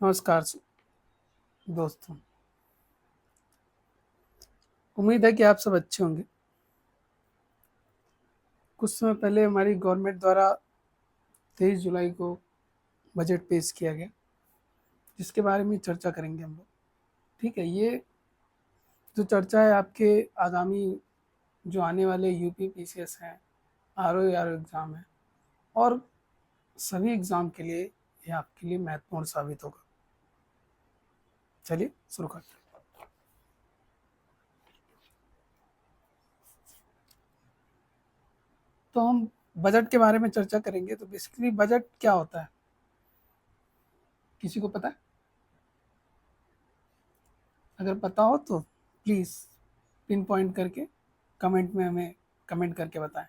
नमस्कार दोस्तों। उम्मीद है कि आप सब अच्छे होंगे। कुछ समय पहले हमारी गवर्नमेंट द्वारा 23 जुलाई को बजट पेश किया गया, जिसके बारे में चर्चा करेंगे हम लोग। ठीक है, ये जो चर्चा है आपके आगामी जो आने वाले यूपी पीसीएस हैं, आर एग्ज़ाम है और सभी एग्ज़ाम के लिए ये आपके लिए महत्वपूर्ण साबित होगा। चलिए शुरू करते हैं। तो हम बजट के बारे में चर्चा करेंगे। तो बेसिकली बजट क्या होता है, किसी को पता है? अगर पता हो तो प्लीज़ पिन पॉइंट करके कमेंट में हमें कमेंट करके बताएं।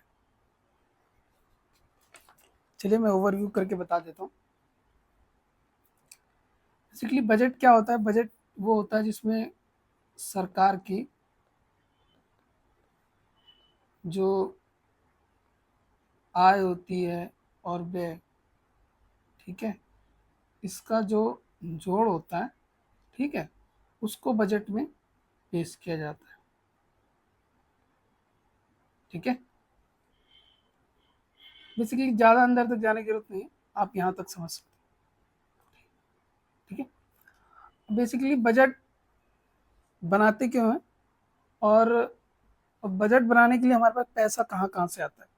चलिए मैं ओवरव्यू करके बता देता हूँ। बेसिकली बजट क्या होता है? बजट वो होता है जिसमें सरकार की जो आय होती है और व्यय, ठीक है, इसका जो जोड़ होता है, ठीक है, उसको बजट में पेश किया जाता है। ठीक है, बेसिकली ज़्यादा अंदर तक जाने की जरूरत नहीं है, आप यहाँ तक समझ सकते हैं। ठीक है, बेसिकली बजट बनाते क्यों हैं और बजट बनाने के लिए हमारे पास पैसा कहाँ कहाँ से आता है?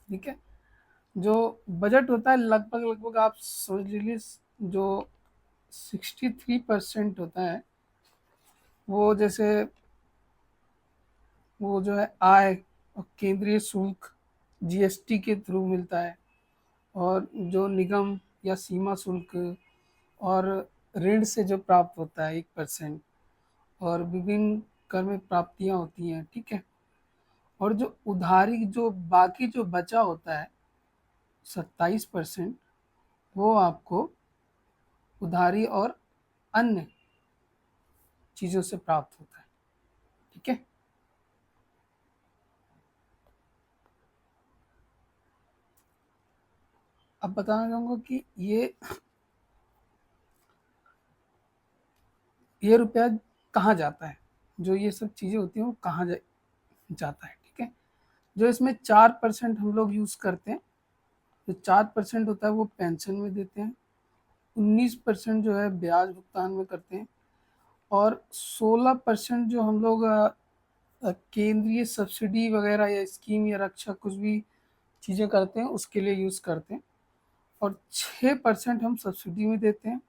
ठीक है, जो बजट होता है लगभग लगभग आप समझ लीजिए जो 63% होता है, वो जैसे वो जो है आय और केंद्रीय शुल्क जीएसटी के थ्रू मिलता है, और जो निगम या सीमा शुल्क और ऋण से जो प्राप्त होता है 1%, और विभिन्न कर में प्राप्तियां होती हैं। ठीक है, और जो उधारी जो बाकी जो बचा होता है 27%, वो आपको उधारी और अन्य चीज़ों से प्राप्त होता है। ठीक है, अब बताना चाहूँगा कि ये रुपया कहाँ जाता है, जो ये सब चीज़ें होती हैं वो कहाँ जाता है। ठीक है, जो इसमें 4% हम लोग यूज़ करते हैं, जो 4% होता है वो पेंशन में देते हैं, 19% जो है ब्याज भुगतान में करते हैं, और 16% जो हम लोग केंद्रीय सब्सिडी वगैरह या स्कीम या रक्षा कुछ भी चीज़ें करते हैं उसके लिए यूज़ करते हैं, और 6% हम सब्सिडी में देते हैं,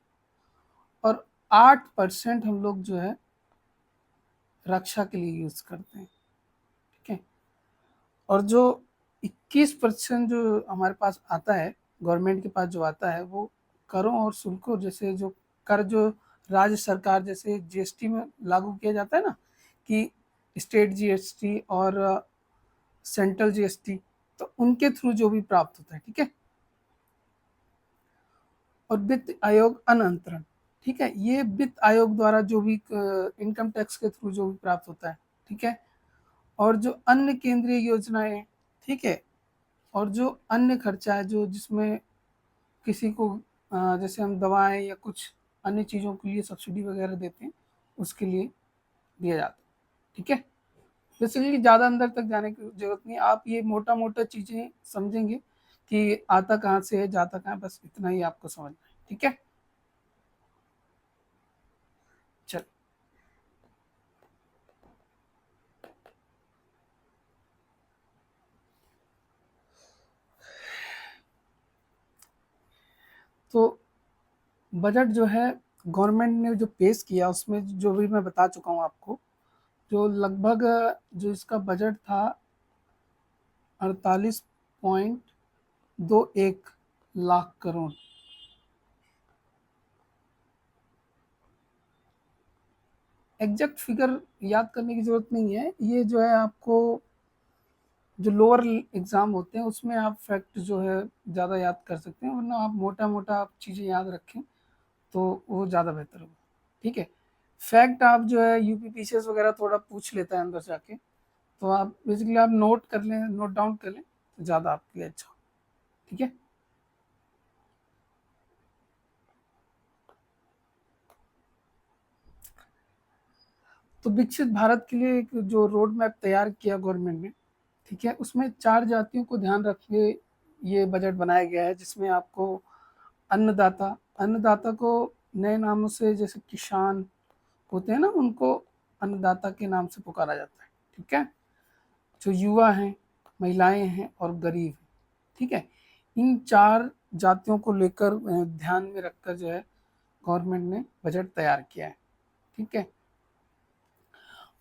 और 8% हम लोग जो है रक्षा के लिए यूज़ करते हैं। ठीक है, और जो 21% जो हमारे पास आता है, गवर्नमेंट के पास जो आता है, वो करों और शुल्कों, जैसे जो कर जो राज्य सरकार जैसे जीएसटी में लागू किया जाता है ना, कि स्टेट जीएसटी और सेंट्रल जीएसटी, तो उनके थ्रू जो भी प्राप्त होता है। ठीक है, और वित्त आयोग अनंतरण, ठीक है, ये वित्त आयोग द्वारा जो भी इनकम टैक्स के थ्रू जो भी प्राप्त होता है। ठीक है, और जो अन्य केंद्रीय योजनाएं, ठीक है, और जो अन्य खर्चा है जो जिसमें किसी को जैसे हम दवाएं या कुछ अन्य चीज़ों के लिए सब्सिडी वगैरह देते हैं, उसके लिए दिया जाता है। ठीक है, बेसिकली ज़्यादा अंदर तक जाने की ज़रूरत नहीं, आप ये मोटा मोटा चीज़ें समझेंगे कि आता कहाँ से है जाता कहाँ है, बस इतना ही आपको समझना है। ठीक है, चल। तो बजट जो है गवर्नमेंट ने जो पेश किया, उसमें जो भी मैं बता चुका हूँ आपको, जो लगभग जो इसका बजट था 48.21 लाख करोड़। एग्जैक्ट फिगर याद करने की ज़रूरत नहीं है, ये जो है आपको जो लोअर एग्ज़ाम होते हैं उसमें आप फैक्ट जो है ज़्यादा याद कर सकते हैं, वरना आप मोटा मोटा आप चीज़ें याद रखें तो वो ज़्यादा बेहतर होगा। ठीक है, फैक्ट आप जो है यूपी पीसीएस वगैरह थोड़ा पूछ लेता है अंदर जाके, तो आप बेसिकली आप नोट कर लें, नोट डाउन कर लें तो ज़्यादा आपके लिए अच्छा हो। ठीक है, तो विकसित भारत के लिए एक जो रोड मैप तैयार किया गवर्नमेंट ने, ठीक है, उसमें 4 जातियों को ध्यान रख के ये बजट बनाया गया है, जिसमें आपको अन्नदाता को नए नामों से, जैसे किसान होते हैं ना, उनको अन्नदाता के नाम से पुकारा जाता है, ठीक है। जो युवा हैं, महिलाएं हैं और गरीब हैं, ठीक है, इन 4 जातियों को लेकर ध्यान में रखकर जो है गवर्नमेंट ने बजट तैयार किया है, ठीक है।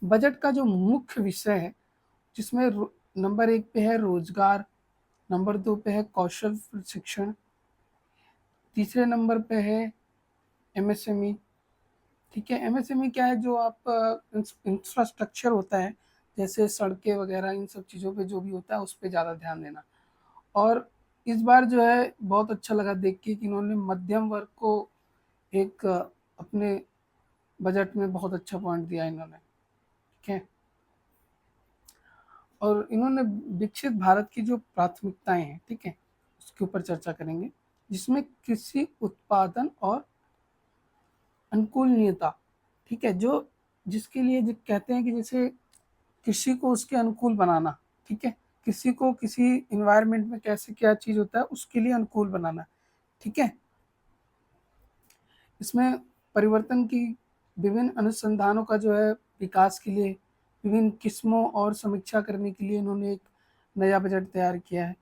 बजट का जो मुख्य विषय है, जिसमें नंबर 1 पे है रोजगार, नंबर 2 पे है कौशल प्रशिक्षण, तीसरे नंबर पे है एमएसएमई, ठीक है। एमएसएमई क्या है, जो आप इंफ्रास्ट्रक्चर होता है, जैसे सड़कें वगैरह, इन सब चीज़ों पे जो भी होता है उस पर ज़्यादा ध्यान देना। और इस बार जो है बहुत अच्छा लगा देख के कि इन्होंने मध्यम वर्ग को एक अपने बजट में बहुत अच्छा पॉइंट दिया इन्होंने, ठीक है। और इन्होंने विकसित भारत की जो प्राथमिकताएं हैं, ठीक है, उसके ऊपर चर्चा करेंगे, जिसमें कृषि उत्पादन और अनुकूलनीयता, ठीक है, जो जिसके लिए जो कहते हैं कि जैसे कृषि को उसके अनुकूल बनाना, ठीक है, कृषि को किसी इन्वायरमेंट में कैसे क्या चीज़ होता है उसके लिए अनुकूल बनाना, ठीक है। इसमें परिवर्तन की विभिन्न अनुसंधानों का जो है विकास के लिए विभिन्न किस्मों और समीक्षा करने के लिए इन्होंने एक नया बजट तैयार किया है।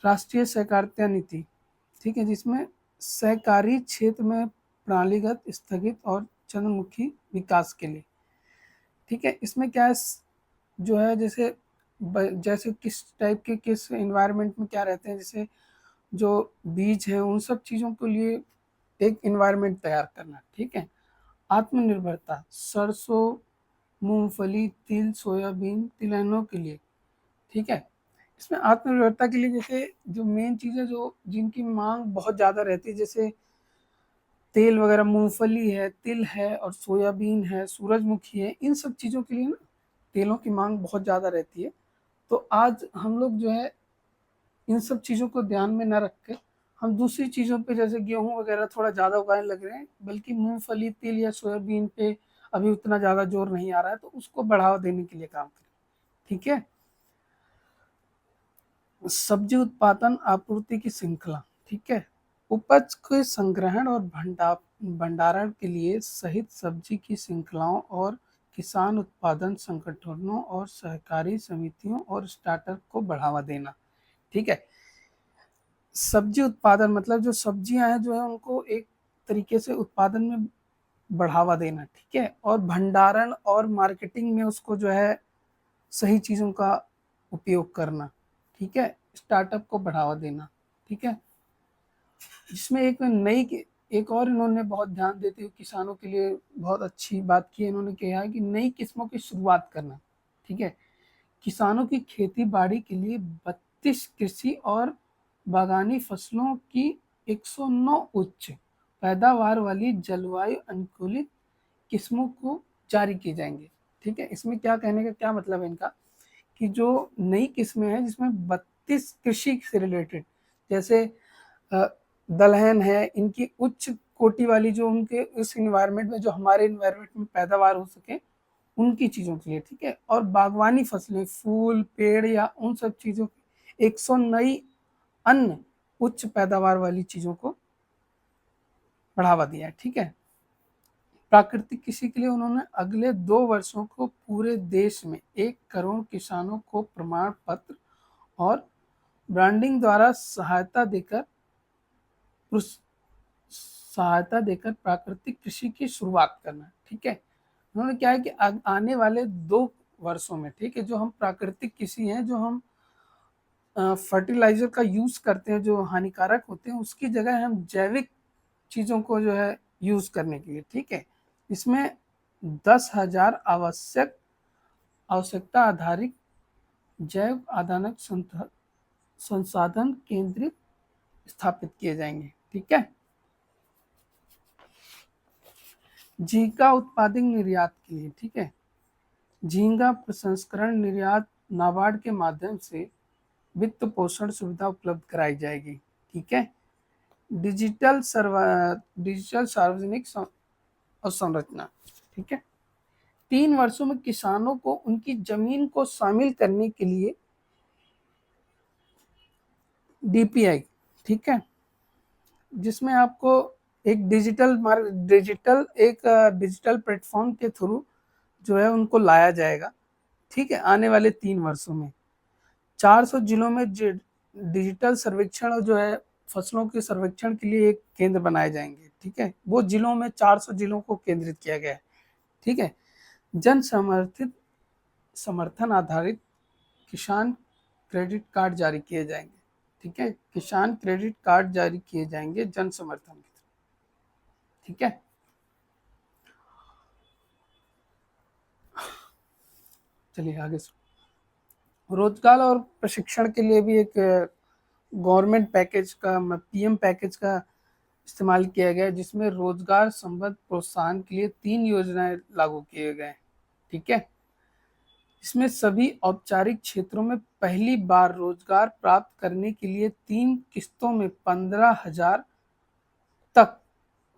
राष्ट्रीय सहकारिता नीति, ठीक है, जिसमें सहकारी क्षेत्र में प्रणालीगत स्थगित और चंद्रमुखी विकास के लिए, ठीक है। इसमें क्या है, जो है जैसे किस टाइप के किस इन्वायरमेंट में क्या रहते हैं, जैसे जो बीज है उन सब चीज़ों के लिए एक इन्वायरमेंट तैयार करना, ठीक है। आत्मनिर्भरता, सरसों, मूंगफली, तिल, सोयाबीन, तिलहनों के लिए, ठीक है। इसमें आत्मनिर्भरता के लिए जैसे जो मेन चीज़ें जो जिनकी मांग बहुत ज़्यादा रहती है, जैसे तेल वगैरह, मूंगफली है, तिल है और सोयाबीन है, सूरजमुखी है, इन सब चीज़ों के लिए ना तेलों की मांग बहुत ज़्यादा रहती है। तो आज हम लोग जो है इन सब चीज़ों को ध्यान में न रख के हम दूसरी चीज़ों पे, जैसे गेहूँ वगैरह थोड़ा ज़्यादा उगाने लग रहे हैं, बल्कि मूंगफली, तिल या सोयाबीन पे अभी उतना ज़्यादा जोर नहीं आ रहा है, तो उसको बढ़ावा देने के लिए काम करें, ठीक है। सब्जी उत्पादन आपूर्ति की श्रृंखला, ठीक है, उपज के संग्रहण और भंडारण के लिए सहित सब्जी की श्रृंखलाओं और किसान उत्पादन संगठनों और सहकारी समितियों और स्टार्टअप को बढ़ावा देना, ठीक है। सब्जी उत्पादन मतलब जो सब्जियां हैं जो है उनको एक तरीके से उत्पादन में बढ़ावा देना, ठीक है, और भंडारण और मार्केटिंग में उसको जो है सही चीज़ों का उपयोग करना, ठीक है, स्टार्टअप को बढ़ावा देना, ठीक है। जिसमें एक और इन्होंने बहुत ध्यान देते हुए किसानों के लिए बहुत अच्छी बात की है, इन्होंने कहा है कि नई किस्मों की शुरुआत करना, ठीक है। किसानों की खेती बाड़ी के लिए 32 कृषि और बागानी फसलों की 109 उच्च पैदावार वाली जलवायु अनुकूलित किस्मों को जारी किए जाएंगे, ठीक है। इसमें क्या कहने का क्या मतलब है इनका, कि जो नई किस्में हैं जिसमें 32 कृषि से रिलेटेड, जैसे दलहन है, इनकी उच्च कोटि वाली, जो उनके इस इन्वायरमेंट में, जो हमारे इन्वायरमेंट में पैदावार हो सके उनकी चीज़ों के लिए, ठीक है। और बागवानी फसलें, फूल, पेड़ या उन सब चीज़ों की 100 नई अन्य उच्च पैदावार वाली चीज़ों को बढ़ावा दिया है, ठीक है। प्राकृतिक कृषि के लिए उन्होंने अगले 2 वर्षों को पूरे देश में 1 करोड़ किसानों को प्रमाण पत्र और ब्रांडिंग द्वारा सहायता देकर प्राकृतिक कृषि की शुरुआत करना, ठीक है। उन्होंने क्या है कि आने वाले 2 वर्षों में, ठीक है, जो हम प्राकृतिक कृषि हैं, जो हम फर्टिलाइजर का यूज़ करते हैं जो हानिकारक होते हैं, उसकी जगह हम जैविक चीज़ों को जो है यूज़ करने के लिए, ठीक है। इसमें 10,000 आवश्यकता आधारित जैव आधानक संसाधन केंद्रित स्थापित किए जाएंगे, ठीक है। झींगा उत्पादन निर्यात के लिए, ठीक है, झींगा प्रसंस्करण निर्यात नाबार्ड के माध्यम से वित्त पोषण सुविधा उपलब्ध कराई जाएगी, ठीक है। डिजिटल सार्वजनिक अवसंरचना, ठीक है। 3 वर्षों में किसानों को उनकी जमीन को शामिल करने के लिए डीपीआई, ठीक है, जिसमें आपको एक डिजिटल प्लेटफॉर्म के थ्रू जो है उनको लाया जाएगा, ठीक है। आने वाले 3 वर्षों में 400 जिलों में डिजिटल सर्वेक्षण जो है फसलों के सर्वेक्षण के लिए एक केंद्र बनाए जाएंगे, ठीक है। वो जिलों में 400 जिलों को केंद्रित किया गया है, ठीक है। जन समर्थित समर्थन आधारित किसान क्रेडिट कार्ड जारी किए जाएंगे, ठीक है। किसान क्रेडिट कार्ड जारी किए जाएंगे जन समर्थन के थ्रू, ठीक है। चलिए आगे रोजगार और प्रशिक्षण के लिए भी एक गवर्नमेंट पैकेज का पीएम पैकेज का इस्तेमाल किया गया, जिसमें रोजगार संबंध प्रोत्साहन के लिए 3 योजनाएं लागू किए गए, ठीक है। इसमें सभी औपचारिक क्षेत्रों में पहली बार रोजगार प्राप्त करने के लिए 3 किस्तों में 15,000 तक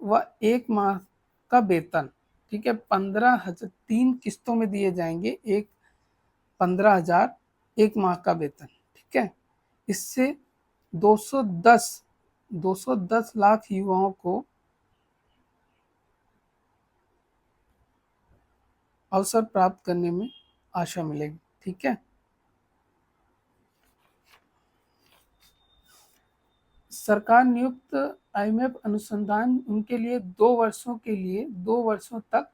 व 1 माह का वेतन, ठीक है। 15,000 3 किस्तों में दिए जाएंगे, 15,000 1 माह का वेतन, ठीक है। इससे 210 लाख युवाओं को अवसर प्राप्त करने में आशा मिलेगी, ठीक है। सरकार नियुक्त आईएमएफ अनुसंधान उनके लिए 2 वर्षों तक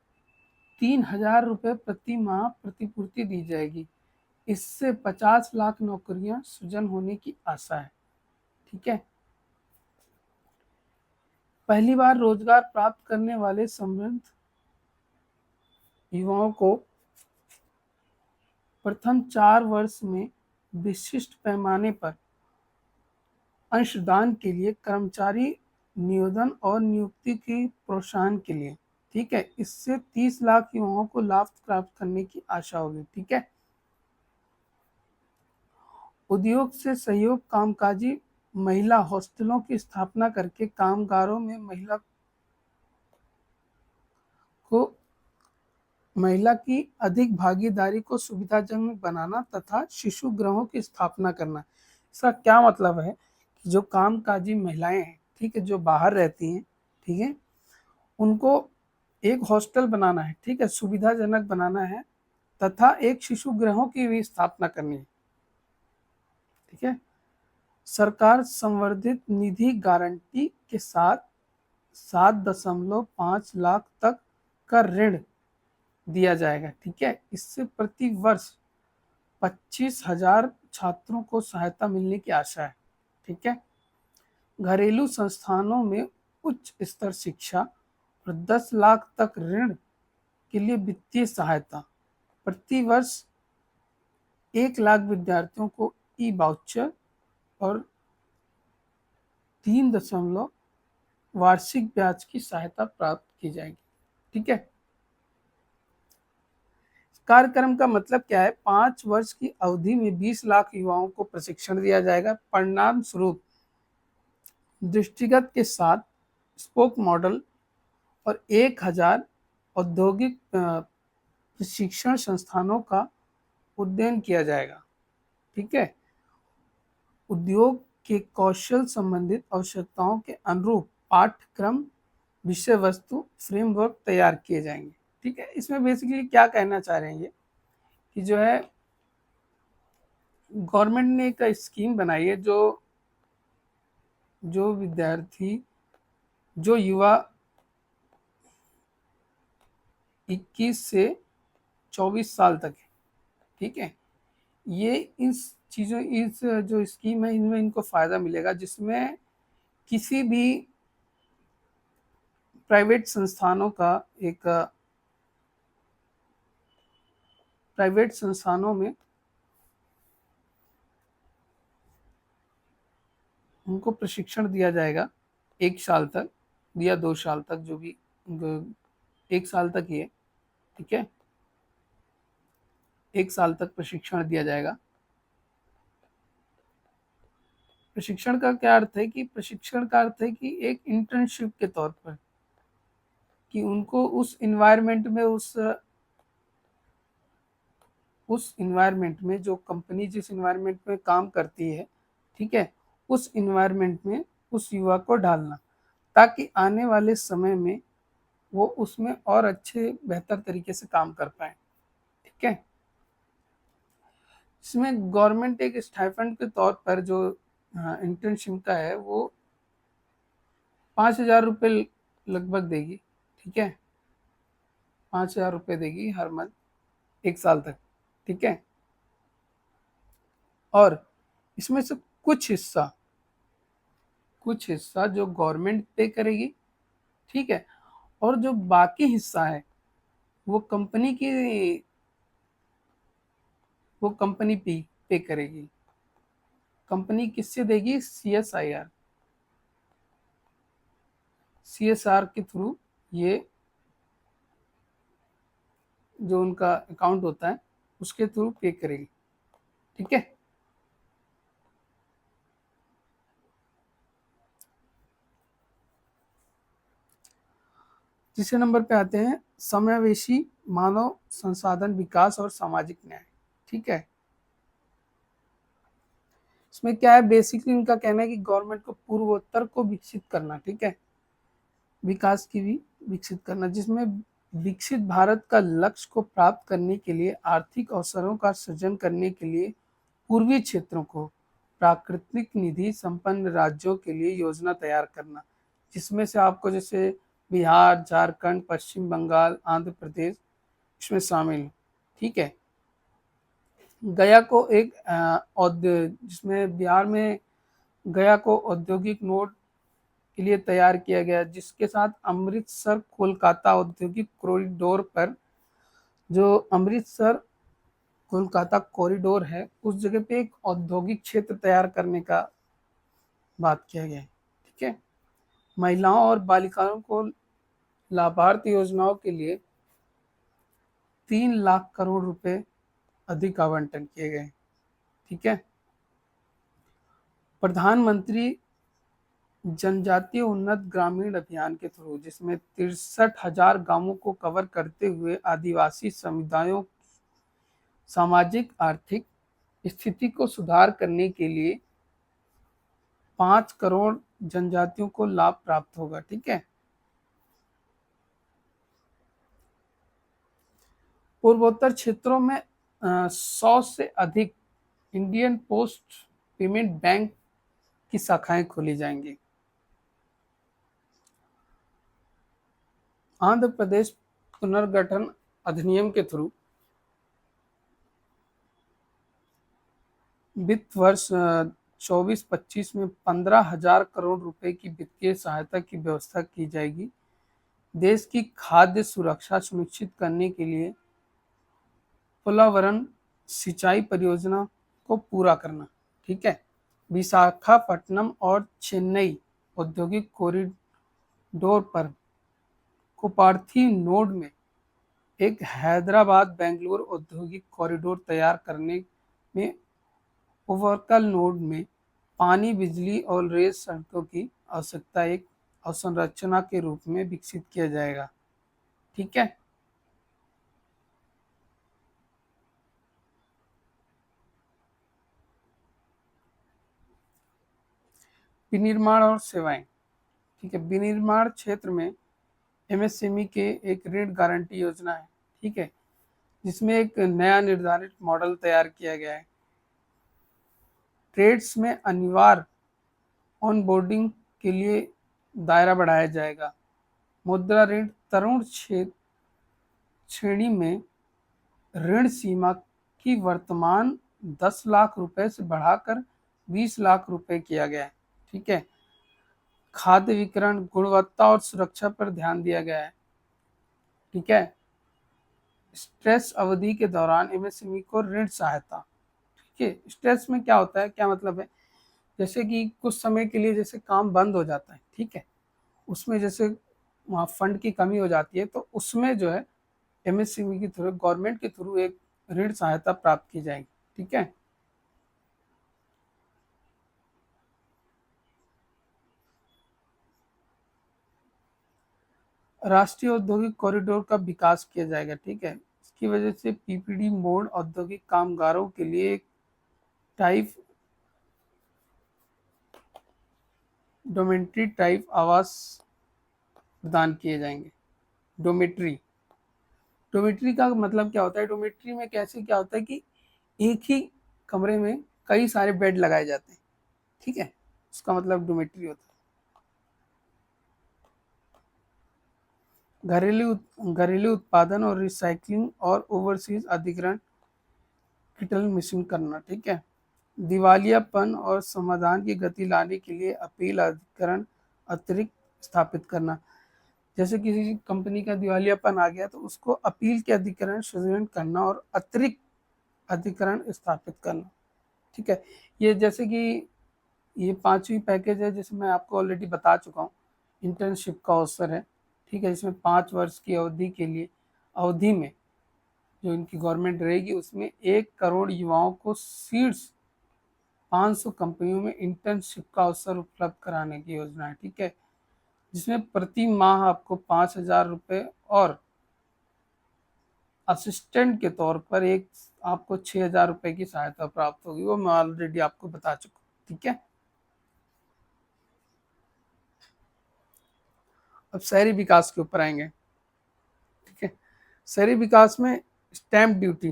3,000 रुपये प्रति माह प्रतिपूर्ति दी जाएगी। इससे 50 लाख नौकरियां सृजन होने की आशा है, ठीक है। पहली बार रोजगार प्राप्त करने वाले संबंध युवाओं को प्रथम 4 वर्ष में विशिष्ट पैमाने पर अंशदान के लिए कर्मचारी नियोजन और नियुक्ति की प्रोत्साहन के लिए, ठीक है। इससे 30 लाख युवाओं को लाभ प्राप्त करने की आशा होगी, ठीक है। उद्योग से सहयोग कामकाजी महिला हॉस्टलों की स्थापना करके कामगारों में महिला की अधिक भागीदारी को सुविधाजनक बनाना तथा शिशु गृहों की स्थापना करना। इसका क्या मतलब है कि जो कामकाजी महिलाएं हैं, ठीक है, जो बाहर रहती हैं, ठीक है, उनको एक हॉस्टल बनाना है, ठीक है, सुविधाजनक बनाना है तथा एक शिशु गृहों की भी स्थापना करनी है, ठीक है। सरकार संवर्धित निधि गारंटी के साथ 7.5 लाख तक का ऋण दिया जाएगा, ठीक है। इससे प्रति वर्ष 25,000 छात्रों को सहायता मिलने की आशा है, ठीक है। घरेलू संस्थानों में उच्च स्तर शिक्षा और 10 लाख तक ऋण के लिए वित्तीय सहायता, प्रति वर्ष 1 लाख विद्यार्थियों को ई वाउचर और 3 वार्षिक ब्याज की सहायता प्राप्त की जाएगी, ठीक है। कार्यक्रम का मतलब क्या है? 5 वर्ष की अवधि में 20 लाख युवाओं को प्रशिक्षण दिया जाएगा। परिणाम स्वरूप दृष्टिगत के साथ स्पोक मॉडल और 1,000 औद्योगिक प्रशिक्षण संस्थानों का उन्नयन किया जाएगा, ठीक है। उद्योग के कौशल संबंधित आवश्यकताओं के अनुरूप पाठ्यक्रम विषय वस्तु फ्रेमवर्क तैयार किए जाएंगे, ठीक है। इसमें बेसिकली क्या कहना चाह रहे हैं ये कि जो है गवर्नमेंट ने एक स्कीम बनाई है, जो विद्यार्थी जो युवा 21 से 24 साल तक है, ठीक है, ये इस जो स्कीम है इनमें इनको फ़ायदा मिलेगा, जिसमें किसी भी प्राइवेट संस्थानों का प्राइवेट संस्थानों में उनको प्रशिक्षण दिया जाएगा 1 साल तक या 2 साल तक, जो भी 1 साल तक ही है, ठीक है। 1 साल तक प्रशिक्षण दिया जाएगा। प्रशिक्षण का क्या अर्थ है कि प्रशिक्षण का अर्थ है कि एक इंटर्नशिप के तौर पर, कि उनको उस इन्वायरमेंट में उस इन्वायरमेंट में जो कंपनी जिस इन्वायरमेंट में काम करती है, ठीक है, उस इन्वायरमेंट में उस युवा को डालना, ताकि आने वाले समय में वो उसमें और अच्छे बेहतर तरीके से काम कर पाए। ठीक है, इसमें गवर्नमेंट एक स्टाइपेंड के तौर पर जो इंटर्नशिप का है वो 5,000 रुपये लगभग देगी। ठीक है, 5,000 रुपये देगी हर मंथ 1 साल तक। ठीक है, और इसमें से कुछ हिस्सा जो गवर्नमेंट पे करेगी, ठीक है, और जो बाकी हिस्सा है वो कंपनी पे करेगी। कंपनी किससे देगी? सीएसआर के थ्रू ये जो उनका अकाउंट होता है उसके थ्रू पे करेगी। ठीक है, तीसरे नंबर पे आते हैं समावेशी मानव संसाधन विकास और सामाजिक न्याय। ठीक है, इसमें क्या है, बेसिकली इनका कहना है कि गवर्नमेंट को पूर्वोत्तर को विकसित करना, ठीक है, विकास की भी विकसित करना, जिसमें विकसित भारत का लक्ष्य को प्राप्त करने के लिए आर्थिक अवसरों का सृजन करने के लिए पूर्वी क्षेत्रों को प्राकृतिक निधि संपन्न राज्यों के लिए योजना तैयार करना, जिसमें से आपको जैसे बिहार, झारखंड, पश्चिम बंगाल, आंध्र प्रदेश इसमें शामिल। ठीक है, गया को एक जिसमें बिहार में गया को औद्योगिक नोड के लिए तैयार किया गया, जिसके साथ अमृतसर कोलकाता औद्योगिक कॉरिडोर पर, जो अमृतसर कोलकाता कॉरिडोर है उस जगह पे एक औद्योगिक क्षेत्र तैयार करने का बात किया गया है। ठीक है, महिलाओं और बालिकाओं को लाभार्थ योजनाओं के लिए 3 लाख करोड़ रुपए अधिक आवंटन किए गए। ठीक है, प्रधानमंत्री जनजातीय उन्नत ग्रामीण अभियान के थ्रू, जिसमें 63,000 गांवों को कवर करते हुए आदिवासी समुदायों सामाजिक आर्थिक स्थिति को सुधार करने के लिए 5 करोड़ जनजातियों को लाभ प्राप्त होगा। ठीक है, पूर्वोत्तर क्षेत्रों में 100 से अधिक इंडियन पोस्ट पेमेंट बैंक की शाखाएं खोली जाएंगी। आंध्र प्रदेश पुनर्गठन अधिनियम के थ्रू वित्त वर्ष 24-25 में 15,000 करोड़ रुपए की वित्तीय सहायता की व्यवस्था की जाएगी। देश की खाद्य सुरक्षा सुनिश्चित करने के लिए पोलावरम सिंचाई परियोजना को पूरा करना। ठीक है, विशाखापट्टनम और चेन्नई औद्योगिक कॉरिडोर पर कोपार्थी नोड में एक हैदराबाद बेंगलुरु औद्योगिक कॉरिडोर तैयार करने में ओवरकल नोड में पानी, बिजली और रेल सड़कों की आवश्यकता एक अवसंरचना के रूप में विकसित किया जाएगा। ठीक है, विनिर्माण और सेवाएं। ठीक है, विनिर्माण क्षेत्र में एमएसएमई के एक ऋण गारंटी योजना है। ठीक है, जिसमें एक नया निर्धारित मॉडल तैयार किया गया है। ट्रेड्स में अनिवार्य ऑनबोर्डिंग के लिए दायरा बढ़ाया जाएगा। मुद्रा ऋण तरुण श्रेणी में ऋण सीमा की वर्तमान 10 लाख रुपए से बढ़ाकर 20 लाख रुपए किया गया है। ठीक है, खाद्य वितरण, गुणवत्ता और सुरक्षा पर ध्यान दिया गया है। ठीक है, स्ट्रेस अवधि के दौरान एमएसएमई को ऋण सहायता। ठीक है, स्ट्रेस में क्या होता है, क्या मतलब है, जैसे कि कुछ समय के लिए जैसे काम बंद हो जाता है, ठीक है, उसमें जैसे वहाँ फंड की कमी हो जाती है, तो उसमें जो है एमएसएमई के थ्रू, गवर्नमेंट के थ्रू एक ऋण सहायता प्राप्त की जाएगी। ठीक है, राष्ट्रीय औद्योगिक कॉरिडोर का विकास किया जाएगा, ठीक है। इसकी वजह से पीपीडी मोड औद्योगिक कामगारों के लिए एक टाइप डोमेट्री टाइप आवास प्रदान किए जाएंगे। डोमेट्री डोमेट्री का मतलब क्या होता है? डोमेट्री में कैसे क्या होता है कि एक ही कमरे में कई सारे बेड लगाए जाते हैं, ठीक है, उसका मतलब डोमेट्री होता है। घरेलू उत्पादन और रिसाइकलिंग और ओवरसीज अधिग्रहण किटल मिशन करना, ठीक है। दिवालियापन और समाधान की गति लाने के लिए अपील अधिकरण अतिरिक्त स्थापित करना। जैसे किसी कंपनी का दिवालियापन आ गया तो उसको अपील के अधिकरण सृजन करना और अतिरिक्त अधिकरण स्थापित करना, ठीक है। ये जैसे कि ये 5वीं पैकेज है, जिसमें मैं आपको ऑलरेडी बता चुका हूँ। इंटर्नशिप का अवसर है, ठीक है, जिसमें 5 वर्ष की अवधि के लिए अवधि में जो इनकी गवर्नमेंट रहेगी उसमें 1 करोड़ युवाओं को शीर्ष 500 कंपनियों में इंटर्नशिप का अवसर उपलब्ध कराने की योजना है, ठीक है, जिसमें प्रति माह आपको 5,000 रुपये और असिस्टेंट के तौर पर एक आपको 6,000 रुपये की सहायता प्राप्त होगी। वो मैं ऑलरेडी आपको बता चुका हूँ, ठीक है। अब शहरी विकास के ऊपर आएंगे, ठीक है। शहरी विकास में स्टैम्प ड्यूटी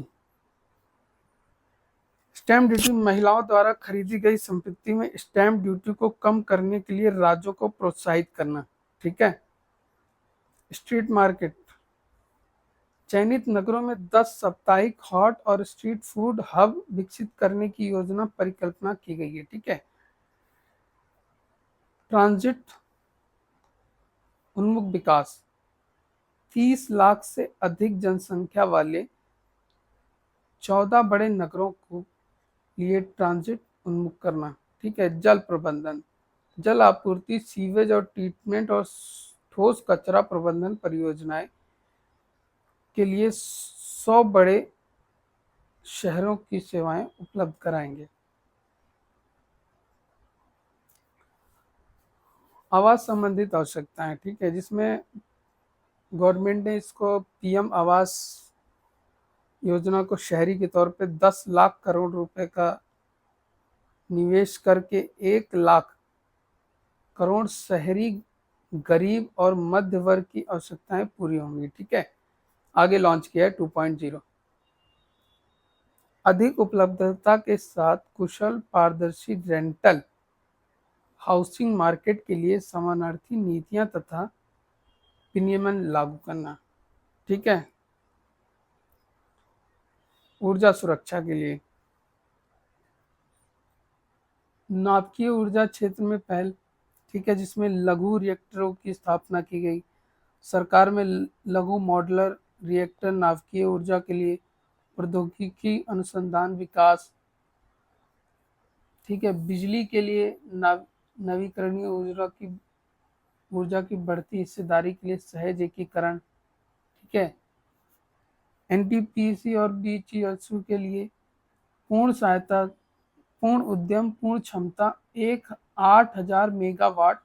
महिलाओं द्वारा खरीदी गई संपत्ति में स्टैम्प ड्यूटी को कम करने के लिए राज्यों को प्रोत्साहित करना, ठीक है। स्ट्रीट मार्केट चयनित नगरों में 10 साप्ताहिक हॉट और स्ट्रीट फूड हब विकसित करने की योजना परिकल्पना की गई है, ठीक है। ट्रांजिट उन्मुख विकास 30 लाख से अधिक जनसंख्या वाले 14 बड़े नगरों को लिए ट्रांजिट उन्मुख करना, ठीक है। जल प्रबंधन जल आपूर्ति सीवेज और ट्रीटमेंट और ठोस कचरा प्रबंधन परियोजनाएं के लिए 100 बड़े शहरों की सेवाएं उपलब्ध कराएंगे। आवास संबंधित आवश्यकताएं, ठीक है, जिसमें गवर्नमेंट ने इसको पीएम आवास योजना को शहरी के तौर पे 10 लाख करोड़ रुपए का निवेश करके 1 लाख करोड़ शहरी गरीब और मध्य वर्ग की आवश्यकताएं पूरी होंगी, ठीक है। आगे लॉन्च किया है 2.0 अधिक उपलब्धता के साथ कुशल पारदर्शी रेंटल हाउसिंग मार्केट के लिए समानार्थी नीतियां तथा विनियमन लागू करना, ठीक है। ऊर्जा सुरक्षा के लिए नाभिकीय ऊर्जा क्षेत्र में पहल, ठीक है, जिसमें लघु रिएक्टरों की स्थापना की गई। सरकार में लघु मॉडुलर रिएक्टर नाभिकीय ऊर्जा के लिए प्रौद्योगिकी अनुसंधान विकास, ठीक है। बिजली के लिए नवीकरणीय ऊर्जा की बढ़ती हिस्सेदारी के लिए सहज एकीकरण, ठीक है। एनटीपीसी और बीएचईएल के लिए पूर्ण सहायता पूर्ण उद्यम पूर्ण क्षमता 8,000 मेगावाट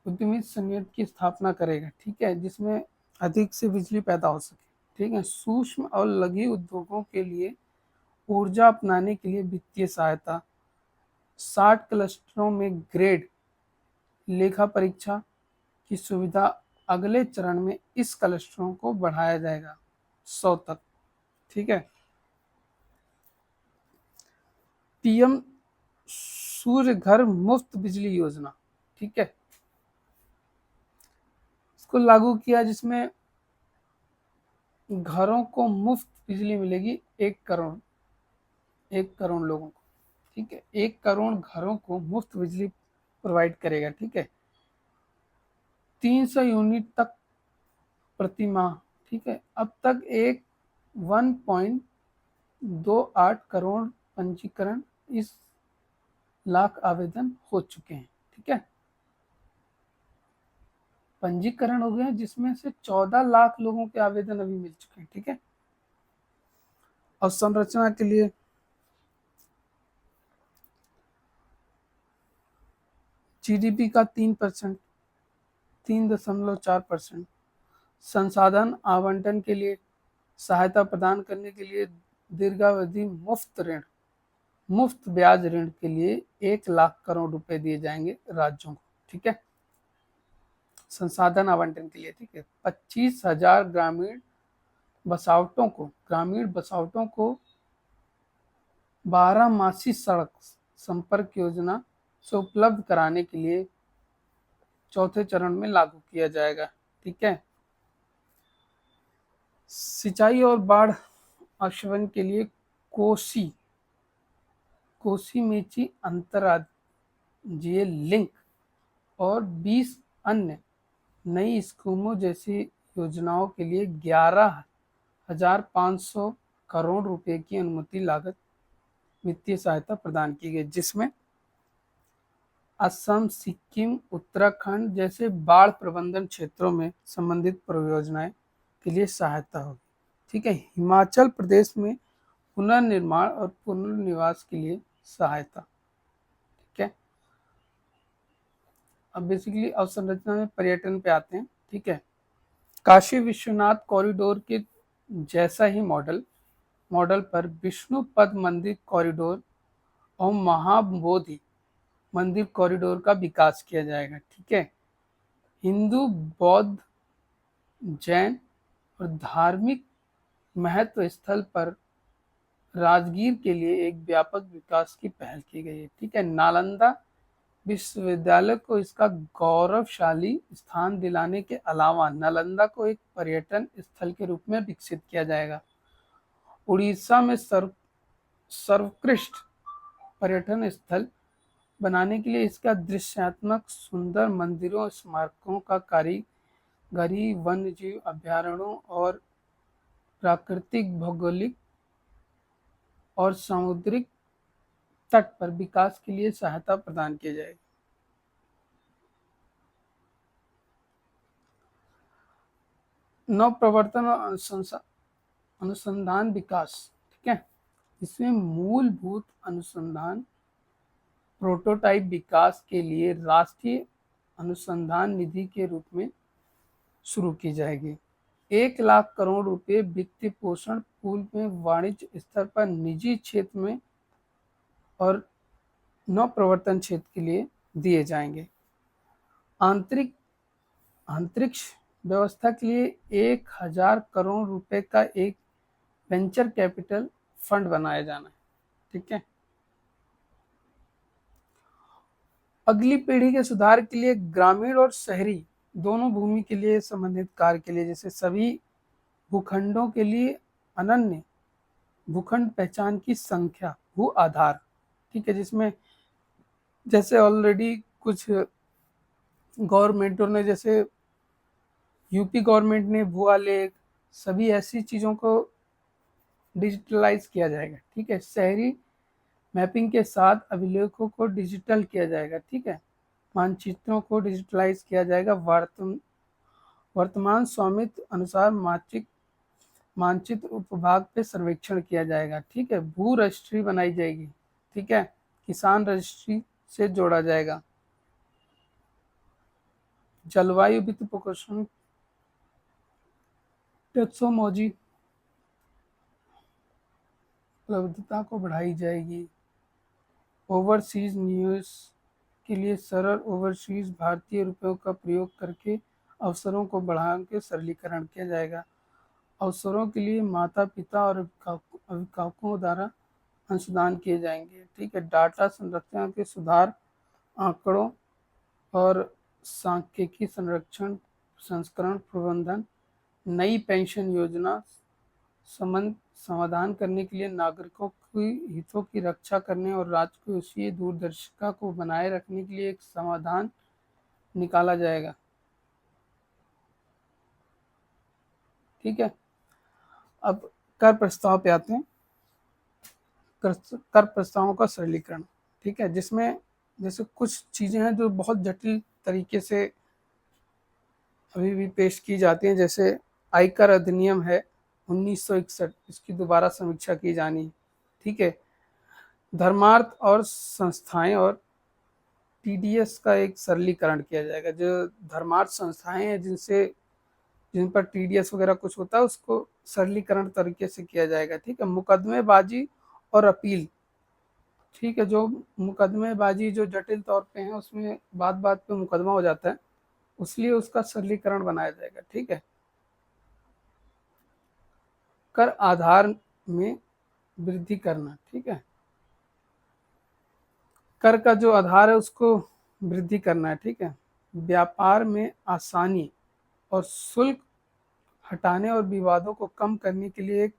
उद्यमित संयंत्र की स्थापना करेगा, ठीक है, जिसमें अधिक से बिजली पैदा हो सके, ठीक है। सूक्ष्म और लघु उद्योगों के लिए ऊर्जा अपनाने के लिए वित्तीय सहायता 60 क्लस्टरों में ग्रेड लेखा परीक्षा की सुविधा। अगले चरण में इस क्लस्टरों को बढ़ाया जाएगा 100 तक, ठीक है। पीएम सूर्य घर मुफ्त बिजली योजना, ठीक है, इसको लागू किया, जिसमें घरों को मुफ्त बिजली मिलेगी 1 करोड़ लोगों को, ठीक है। 1 करोड़ घरों को मुफ्त बिजली प्रोवाइड करेगा, ठीक है। 300 यूनिट तक प्रति माह, ठीक है। अब तक 1.28 करोड़ पंजीकरण इस लाख आवेदन हो चुके हैं, ठीक है। पंजीकरण हो गए, जिसमें से 14 लाख लोगों के आवेदन अभी मिल चुके हैं, ठीक है। और संरचना के लिए जीडीपी का 3%, 3.4%। संसाधन आवंटन के लिए सहायता प्रदान करने के लिए दीर्घावधि मुफ्त ब्याज ऋण के लिए 1 लाख करोड़ रुपए दिए जाएंगे राज्यों को। ठीक है, संसाधन आवंटन के लिए। ठीक है, 25,000 ग्रामीण बसावटों को 12 मासी सड़क संपर्क योजना से उपलब्ध कराने के लिए चौथे चरण में लागू किया जाएगा। ठीक है, सिंचाई और बाढ़ आश्वासन के लिए कोसी मेची अंतर्राज्यीय लिंक और 20 अन्य नई स्कीमों जैसी योजनाओं के लिए 11,500 करोड़ रुपए की अनुमति लागत वित्तीय सहायता प्रदान की गई, जिसमें असम, सिक्किम, उत्तराखंड जैसे बाढ़ प्रबंधन क्षेत्रों में संबंधित परियोजनाएं के लिए सहायता होगी। ठीक है, हिमाचल प्रदेश में पुनर्निर्माण और पुनर्निवास के लिए सहायता। ठीक है, अब बेसिकली अवसंरचना में पर्यटन पे आते हैं। ठीक है, काशी विश्वनाथ कॉरिडोर के जैसा ही मॉडल पर विष्णुपद मंदिर कॉरिडोर और महाबोधि मंदिर कॉरिडोर का विकास किया जाएगा। ठीक है, हिंदू, बौद्ध, जैन और धार्मिक महत्व स्थल पर राजगीर के लिए एक व्यापक विकास की पहल की गई है। ठीक है, नालंदा विश्वविद्यालय को इसका गौरवशाली स्थान दिलाने के अलावा नालंदा को एक पर्यटन स्थल के रूप में विकसित किया जाएगा। उड़ीसा में सर्वोत्कृष्ट पर्यटन स्थल बनाने के लिए इसका दृश्यात्मक सुंदर मंदिरों, स्मारकों का कारीगरी, वन्यजीव अभ्यारण्यों और प्राकृतिक, भौगोलिक और सामुद्रिक तट पर विकास के लिए सहायता प्रदान की जाएगी। नवप्रवर्तन और अनुसंधान विकास। ठीक है, इसमें मूलभूत अनुसंधान प्रोटोटाइप विकास के लिए राष्ट्रीय अनुसंधान निधि के रूप में शुरू की जाएगी। 1 लाख करोड़ रुपए वित्तीय पोषण पूल में वाणिज्य स्तर पर निजी क्षेत्र में और नवप्रवर्तन क्षेत्र के लिए दिए जाएंगे। अंतरिक्ष व्यवस्था के लिए 1,000 करोड़ रुपए का एक वेंचर कैपिटल फंड बनाया जाना है। ठीक है, अगली पीढ़ी के सुधार के लिए ग्रामीण और शहरी दोनों भूमि के लिए संबंधित कार्य के लिए, जैसे सभी भूखंडों के लिए अनन्य भूखंड पहचान की संख्या भू आधार। ठीक है, जिसमें जैसे ऑलरेडी कुछ गवर्नमेंटों ने, जैसे यूपी गवर्नमेंट ने भू आलेख, सभी ऐसी चीज़ों को डिजिटलाइज किया जाएगा। ठीक है, शहरी मैपिंग के साथ अभिलेखों को डिजिटल किया जाएगा। ठीक है, मानचित्रों को डिजिटलाइज किया जाएगा। वर्तमान स्वामित्व अनुसार मानचित्र उपभाग पे सर्वेक्षण किया जाएगा। ठीक है, भू रजिस्ट्री बनाई जाएगी। ठीक है, किसान रजिस्ट्री से जोड़ा जाएगा। जलवायु वित्त पोषण टेक्सोनोलॉजी उपलब्धता को बढ़ाई जाएगी। ओवरसीज निवेश के लिए सरल ओवरसीज भारतीय रुपयों का प्रयोग करके अवसरों को बढ़ा के सरलीकरण किया जाएगा। अवसरों के लिए माता पिता और अभिभावकों द्वारा अंशदान किए जाएंगे। ठीक है, डाटा संरक्षण के सुधार, आंकड़ों और सांख्यिकी संरक्षण संस्करण प्रबंधन, नई पेंशन योजना समाधान करने के लिए नागरिकों की हितों की रक्षा करने और राजकोषीय दूरदर्शिता को बनाए रखने के लिए एक समाधान निकाला जाएगा। ठीक है, अब कर प्रस्ताव पे आते हैं। कर प्रस्तावों का सरलीकरण। ठीक है, जिसमें जैसे कुछ चीज़ें हैं जो बहुत जटिल तरीके से अभी भी पेश की जाती हैं, जैसे आयकर अधिनियम है 1961, इसकी दोबारा समीक्षा की जानी। ठीक है, धर्मार्थ और संस्थाएं और टीडीएस का एक सरलीकरण किया जाएगा। जो धर्मार्थ संस्थाएं हैं जिन पर टीडीएस वगैरह कुछ होता है, उसको सरलीकरण तरीके से किया जाएगा। ठीक है, मुकदमेबाजी और अपील। ठीक है, जो मुकदमेबाजी जो जटिल तौर पे है, उसमें बात बात पे मुकदमा हो जाता है, इसलिए उसका सरलीकरण बनाया जाएगा। ठीक है, कर आधार में वृद्धि करना। ठीक है, कर का जो आधार है उसको वृद्धि करना है। ठीक है, व्यापार में आसानी और शुल्क हटाने और विवादों को कम करने के लिए एक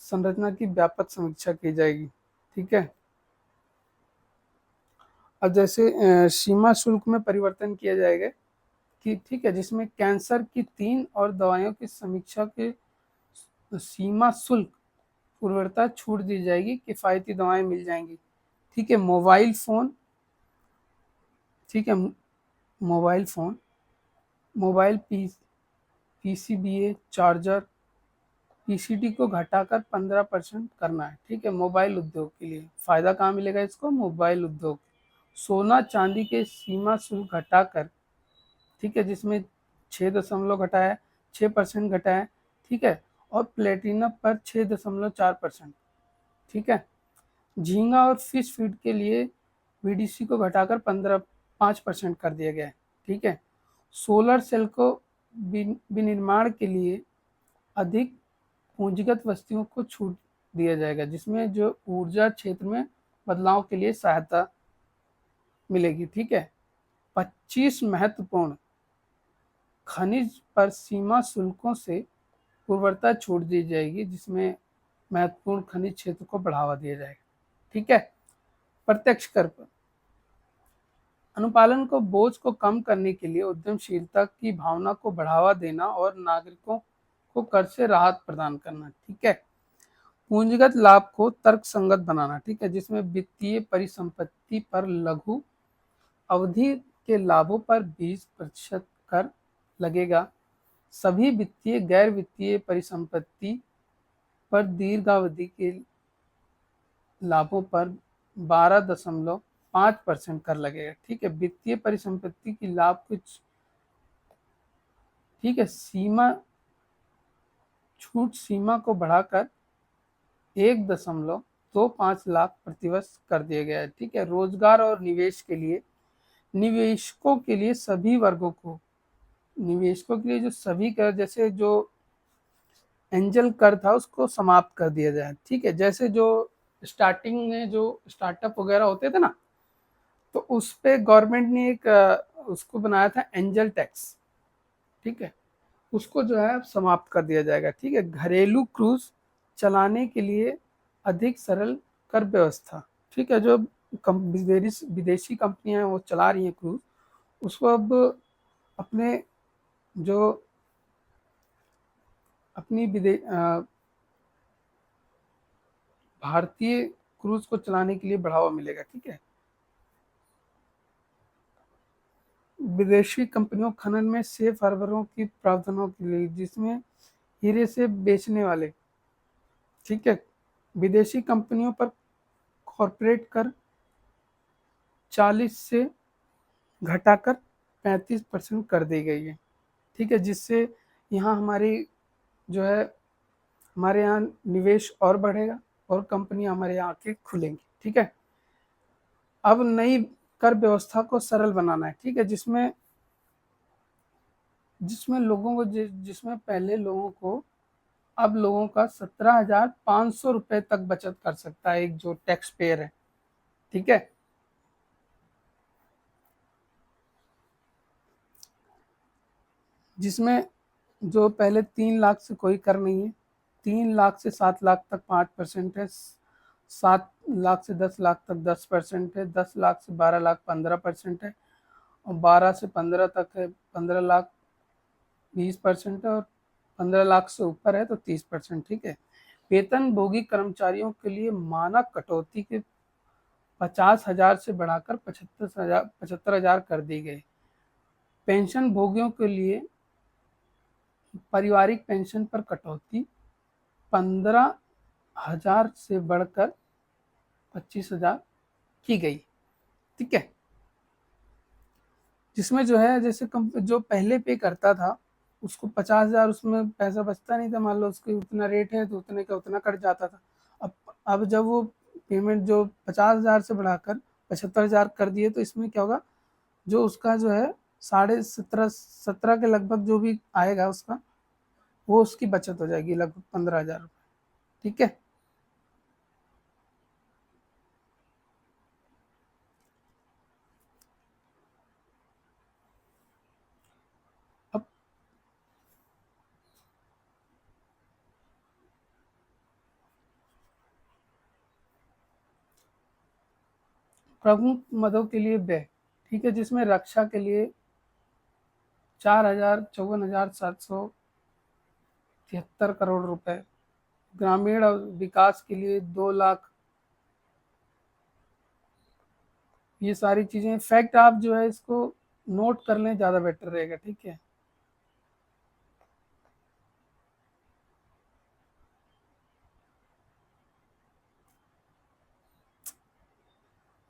संरचना की व्यापक समीक्षा की जाएगी। ठीक है, अब जैसे सीमा शुल्क में परिवर्तन किया जाएगा कि ठीक है, जिसमें कैंसर की 3 और दवाइयों की समीक्षा के सीमा शुल्क पूर्वता छूट दी जाएगी, किफ़ायती दवाएं मिल जाएंगी। ठीक है, मोबाइल फ़ोन। ठीक है, mobile phone, mobile PCBA, charger, PCT को घटाकर 15% करना है। ठीक है, मोबाइल उद्योग के लिए फ़ायदा कहाँ मिलेगा इसको? मोबाइल उद्योग। सोना चांदी के सीमा शुल्क घटाकर, ठीक है, जिसमें 6% घटाया है। ठीक है, और प्लेटिनम पर 6.4%। ठीक है, झींगा और फिश फीड के लिए बीडीसी को घटाकर 5% कर दिया गया है। ठीक है, सोलर सेल को विनिर्माण के लिए अधिक पूंजीगत वस्तुओं को छूट दिया जाएगा, जिसमें जो ऊर्जा क्षेत्र में बदलाव के लिए सहायता मिलेगी। ठीक है, 25 महत्वपूर्ण खनिज पर सीमा शुल्कों से पूर्वता छूट दी जाएगी, जिसमें महत्वपूर्ण खनिज क्षेत्र को बढ़ावा दिया जाएगा। ठीक है, प्रत्यक्ष कर पर अनुपालन को बोझ को कम करने के लिए उद्यमशीलता की भावना को बढ़ावा देना और नागरिकों को कर से राहत प्रदान करना। ठीक है, पूंजीगत लाभ को तर्कसंगत बनाना। ठीक है, जिसमें वित्तीय परिसंपत्ति पर लघु अवधि के लाभों पर 20% कर लगेगा। सभी वित्तीय गैर वित्तीय परिसंपत्ति पर दीर्घावधि के लाभों पर 12.5% कर लगेगा। ठीक है, वित्तीय परिसंपत्ति की लाभ कुछ, ठीक है, छूट सीमा को बढ़ाकर 1.25 लाख प्रतिवर्ष कर दिया गया है। ठीक है, रोजगार और निवेश के लिए निवेशकों के लिए सभी वर्गों को, निवेशकों के लिए जो सभी कर, जैसे जो एंजल कर था उसको समाप्त कर दिया जाए। ठीक है, जैसे जो स्टार्टिंग में जो स्टार्टअप वगैरह होते थे ना, तो उस पे गवर्नमेंट ने एक उसको बनाया था एंजल टैक्स। ठीक है, उसको जो है समाप्त कर दिया जाएगा। ठीक है, घरेलू क्रूज चलाने के लिए अधिक सरल कर व्यवस्था। ठीक है, जो विदेशी कंपनियां हैं वो चला रही हैं क्रूज, उसको अब अपने जो अपनी भारतीय क्रूज को चलाने के लिए बढ़ावा मिलेगा। ठीक है, विदेशी कंपनियों खनन में सेफ हार्बरों की प्रावधानों के लिए, जिसमें हीरे से बेचने वाले, ठीक है, विदेशी कंपनियों पर कॉरपोरेट कर 40 से घटाकर 35% कर दी गई है। ठीक है, जिससे यहाँ हमारी जो है हमारे यहाँ निवेश और बढ़ेगा और कंपनी हमारे यहाँ आके खुलेंगी। ठीक है, अब नई कर व्यवस्था को सरल बनाना है। ठीक है, जिसमें जिसमें लोगों को जिसमें पहले लोगों को, अब लोगों का 17,500 रुपये तक बचत कर सकता है एक जो टैक्स पेयर है। ठीक है, जिसमें जो पहले 3 लाख से कोई कर नहीं है, 3 लाख से 7 लाख तक 5% है, 7 लाख से 10 लाख तक 10% है, 10 लाख से 12 लाख 15% है, और 12 से 15 तक है 15 लाख 20% है, और 15 लाख से ऊपर है तो 30%। ठीक है, वेतन भोगी कर्मचारियों के लिए मानक कटौती के 50,000 से बढ़ाकर 75,000 कर दी गई। पेंशन भोगियों के लिए पारिवारिक पेंशन पर कटौती 15,000 से बढ़कर 25,000 की गई। ठीक है। जिसमें जो है जैसे जो पहले पे करता था उसको 50,000 उसमें पैसा बचता नहीं था, मान लो उसके उतना रेट है तो उतने का उतना कट जाता था। अब जब वो पेमेंट जो 50,000 से बढ़ाकर 75,000 कर दिए तो इसमें क्या होगा, जो उसका जो है 17.5 के लगभग जो भी आएगा उसका, वो उसकी बचत हो जाएगी लगभग 15,000 रुपये। ठीक है। अब प्रमुख मदों के लिए व्यय, ठीक है, जिसमें रक्षा के लिए 4,54,773 करोड़ रुपए, ग्रामीण विकास के लिए 2 लाख, ये सारी चीजें फैक्ट आप जो है इसको नोट कर लें, ज़्यादा बेटर रहेगा। ठीक है।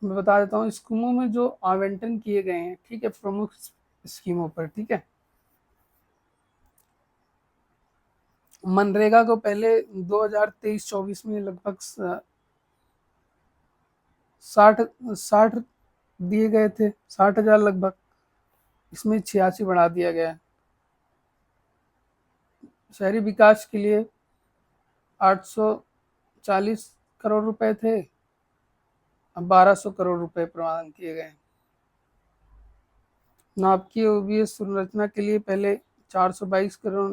मैं बता देता हूँ स्कीमों में जो आवंटन किए गए हैं, ठीक है, प्रमुख स्कीमों पर। ठीक है। मनरेगा को पहले 2023-24 में लगभग 60 दिए गए थे, 60,000 लगभग। इसमें 86 बढ़ा दिया गया है। शहरी विकास के लिए 840 करोड़ रुपए थे, अब 1200 करोड़ रुपए प्रदान किए गए। नाभिकीय ऊर्वीय संरचना के लिए पहले 422 करोड़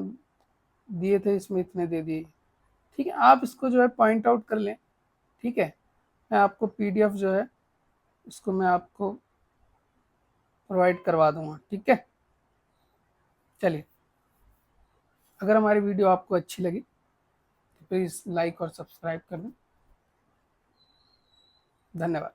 दिए थे, इसमें इतने दे दिए। ठीक है, आप इसको जो है पॉइंट आउट कर लें। ठीक है, मैं आपको पीडीएफ जो है इसको मैं आपको प्रोवाइड करवा दूंगा। ठीक है। चलिए, अगर हमारी वीडियो आपको अच्छी लगी तो प्लीज़ लाइक और सब्सक्राइब कर दें। धन्यवाद।